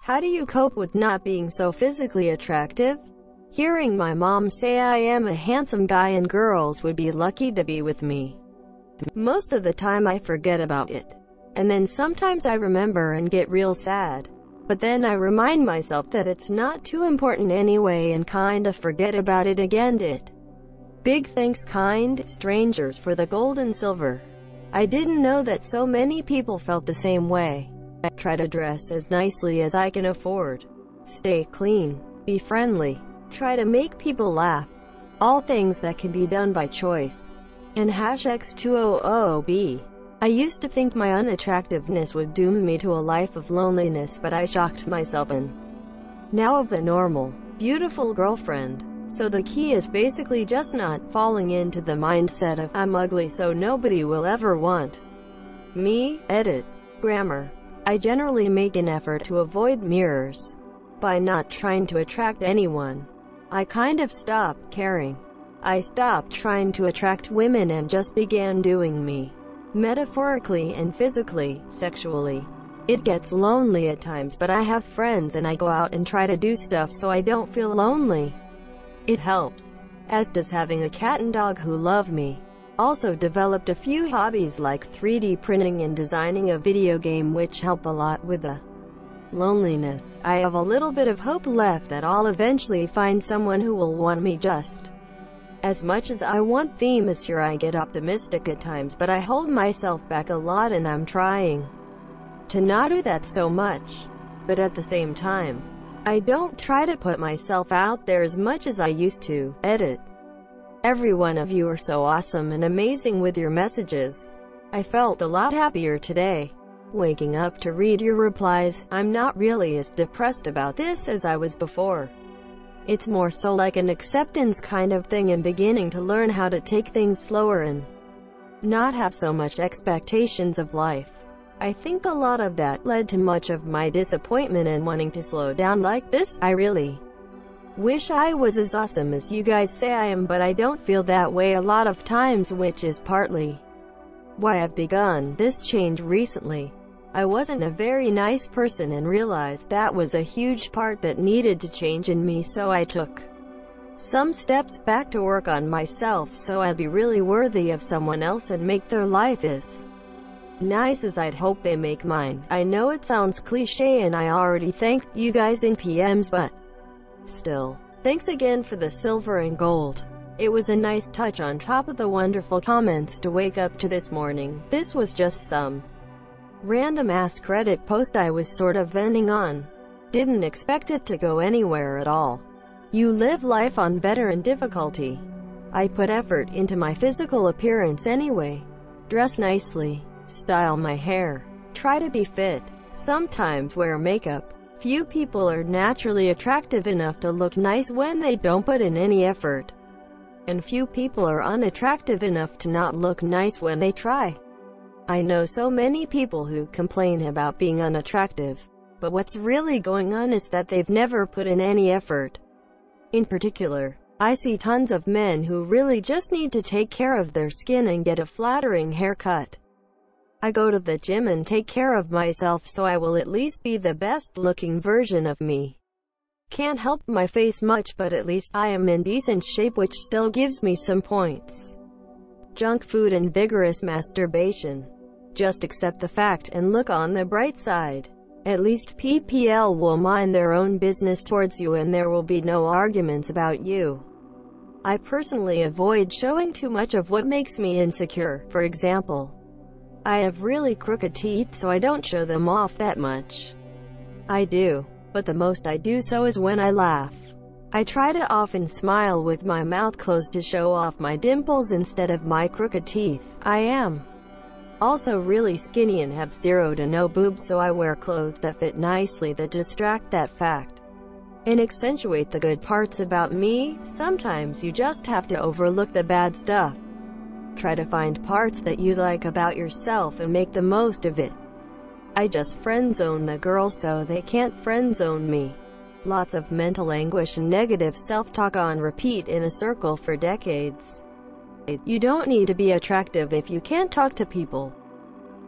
How do you cope with not being so physically attractive? Hearing my mom say I am a handsome guy and girls would be lucky to be with me. Most of the time I forget about it. And then sometimes I remember and get real sad. But then I remind myself that it's not too important anyway and kinda forget about it again. Big thanks kind strangers for the gold and silver. I didn't know that so many people felt the same way. I try to dress as nicely as I can afford. Stay clean. Be friendly. Try to make people laugh. All things that can be done by choice. And #X200B. I used to think my unattractiveness would doom me to a life of loneliness, but I shocked myself and now have a normal, beautiful girlfriend. So the key is basically just not falling into the mindset of I'm ugly so nobody will ever want me. Edit. Grammar. I generally make an effort to avoid mirrors. By not trying to attract anyone, I kind of stopped caring. I stopped trying to attract women and just began doing me. Metaphorically and physically, sexually. It gets lonely at times, but I have friends and I go out and try to do stuff so I don't feel lonely. It helps. As does having a cat and dog who love me. Also developed a few hobbies like 3D printing and designing a video game, which help a lot with the loneliness. I have a little bit of hope left that I'll eventually find someone who will want me just as much as I want them. Sure, I get optimistic at times, but I hold myself back a lot, and I'm trying to not do that so much. But at the same time, I don't try to put myself out there as much as I used to. Edit. Every one of you are so awesome and amazing with your messages. I felt a lot happier today, waking up to read your replies. I'm not really as depressed about this as I was before. It's more so like an acceptance kind of thing and beginning to learn how to take things slower and not have so much expectations of life. I think a lot of that led to much of my disappointment and wanting to slow down like this. I really wish I was as awesome as you guys say I am, but I don't feel that way a lot of times, which is partly why I've begun this change recently. I wasn't a very nice person and realized that was a huge part that needed to change in me, so I took some steps back to work on myself so I'd be really worthy of someone else and make their life as nice as I'd hope they make mine. I know it sounds cliche and I already thanked you guys in PMs, but still, thanks again for the silver and gold. It was a nice touch on top of the wonderful comments to wake up to this morning. This was just some random askreddit post I was sort of venting on. Didn't expect it to go anywhere at all. You live life on better and difficulty. I put effort into my physical appearance anyway. Dress nicely. Style my hair. Try to be fit. Sometimes wear makeup. Few people are naturally attractive enough to look nice when they don't put in any effort. And few people are unattractive enough to not look nice when they try. I know so many people who complain about being unattractive, but what's really going on is that they've never put in any effort. In particular, I see tons of men who really just need to take care of their skin and get a flattering haircut. I go to the gym and take care of myself so I will at least be the best looking version of me. Can't help my face much, but at least I am in decent shape, which still gives me some points. Junk food and vigorous masturbation. Just accept the fact and look on the bright side. At least PPL will mind their own business towards you and there will be no arguments about you. I personally avoid showing too much of what makes me insecure. For example, I have really crooked teeth, so I don't show them off that much. I do, but the most I do so is when I laugh. I try to often smile with my mouth closed to show off my dimples instead of my crooked teeth. I am also really skinny and have zero to no boobs, so I wear clothes that fit nicely that distract that fact and accentuate the good parts about me. Sometimes you just have to overlook the bad stuff. Try to find parts that you like about yourself and make the most of it. I just friend zone the girls so they can't friend zone me. Lots of mental anguish and negative self-talk on repeat in a circle for decades. You don't need to be attractive if you can't talk to people.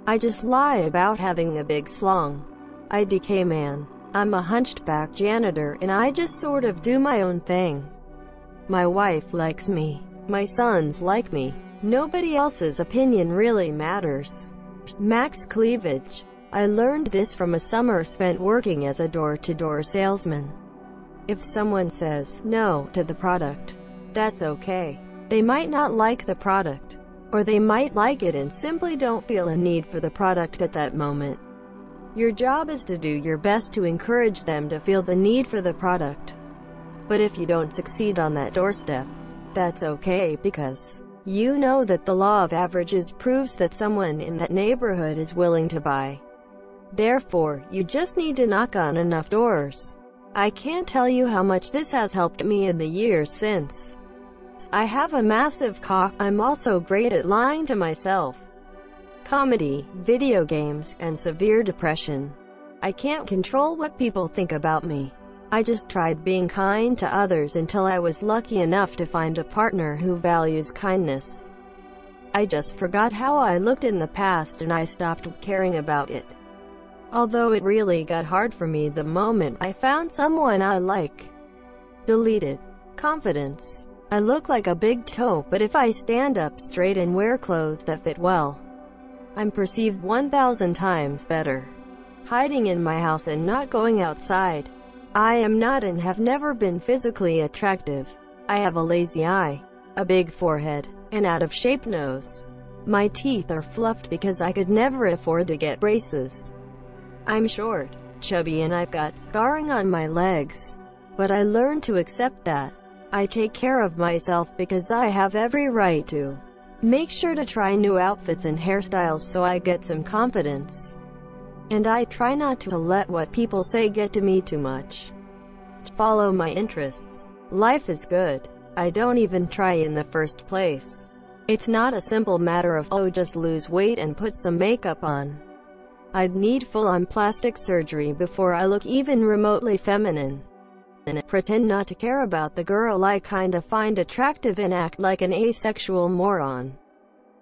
I just lie about having a big slong. IDK man. I'm a hunchback janitor and I just sort of do my own thing. My wife likes me. My sons like me. Nobody else's opinion really matters. Max cleavage. I learned this from a summer spent working as a door-to-door salesman. If someone says no to the product, that's okay. They might not like the product, or they might like it and simply don't feel a need for the product at that moment. Your job is to do your best to encourage them to feel the need for the product. But if you don't succeed on that doorstep, that's okay, because you know that the law of averages proves that someone in that neighborhood is willing to buy. Therefore, you just need to knock on enough doors. I can't tell you how much this has helped me in the years since. I have a massive cock. I'm also great at lying to myself. Comedy, video games, and severe depression. I can't control what people think about me. I just tried being kind to others until I was lucky enough to find a partner who values kindness. I just forgot how I looked in the past and I stopped caring about it. Although it really got hard for me the moment I found someone I like. Deleted. Confidence. I look like a big toe, but if I stand up straight and wear clothes that fit well, I'm perceived 1,000 times better. Hiding in my house and not going outside. I am not and have never been physically attractive. I have a lazy eye, a big forehead, an out-of-shape nose. My teeth are fluffed because I could never afford to get braces. I'm short, chubby, and I've got scarring on my legs. But I learned to accept that. I take care of myself because I have every right to. Make sure to try new outfits and hairstyles so I get some confidence. And I try not to let what people say get to me too much. Follow my interests. Life is good. I don't even try in the first place. It's not a simple matter of, oh, just lose weight and put some makeup on. I'd need full-on plastic surgery before I look even remotely feminine. And pretend not to care about the girl I kinda find attractive and act like an asexual moron.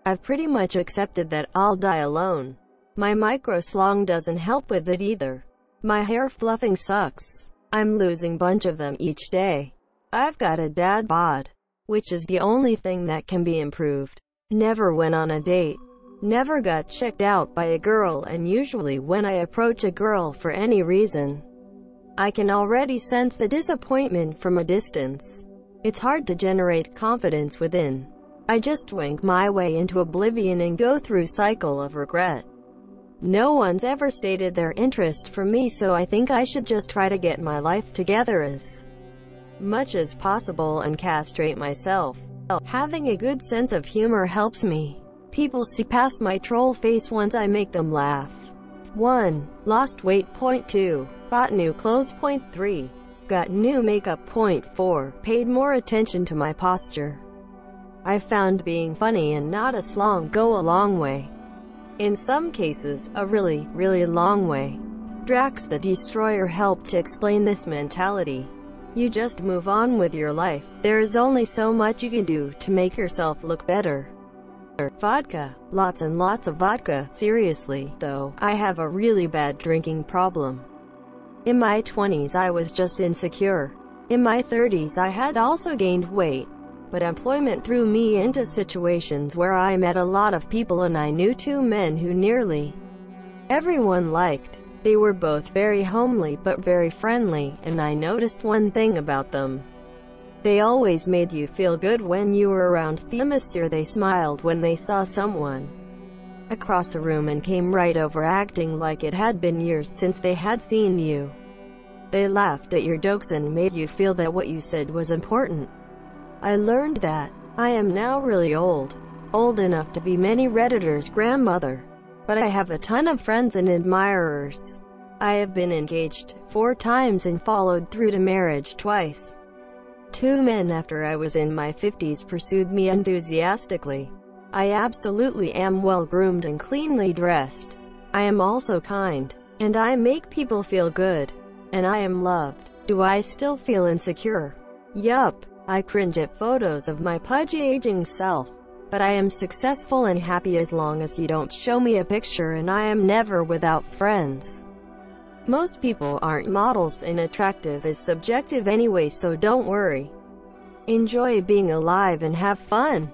I've pretty much accepted that I'll die alone. My microslong doesn't help with it either. My hair fluffing sucks. I'm losing bunch of them each day. I've got a dad bod, which is the only thing that can be improved. Never went on a date. Never got checked out by a girl, and usually when I approach a girl for any reason, I can already sense the disappointment from a distance. It's hard to generate confidence within. I just wink my way into oblivion and go through cycle of regret. No one's ever stated their interest for me, so I think I should just try to get my life together as much as possible and castrate myself. Having a good sense of humor helps me. People see past my troll face once I make them laugh. 1. Lost weight. 2. Bought new clothes. 3. Got new makeup. 4. Paid more attention to my posture. I found being funny and not a slong go a long way. In some cases, a really, really long way. Drax the Destroyer helped to explain this mentality. You just move on with your life. There is only so much you can do to make yourself look better. Vodka. Lots and lots of vodka. Seriously, though, I have a really bad drinking problem. In my 20s I was just insecure. In my 30s I had also gained weight. But employment threw me into situations where I met a lot of people, and I knew 2 men who nearly everyone liked. They were both very homely but very friendly, and I noticed one thing about them. They always made you feel good when you were around them. They smiled when they saw someone across a room and came right over acting like it had been years since they had seen you. They laughed at your jokes and made you feel that what you said was important. I learned that. I am now really old enough to be many Redditors' grandmother. But I have a ton of friends and admirers. I have been engaged 4 times and followed through to marriage twice. 2 men after I was in my 50s pursued me enthusiastically. I absolutely am well-groomed and cleanly dressed. I am also kind. And I make people feel good. And I am loved. Do I still feel insecure? Yup. I cringe at photos of my pudgy aging self. But I am successful and happy as long as you don't show me a picture, and I am never without friends. Most people aren't models, and attractive is subjective anyway, so don't worry. Enjoy being alive and have fun.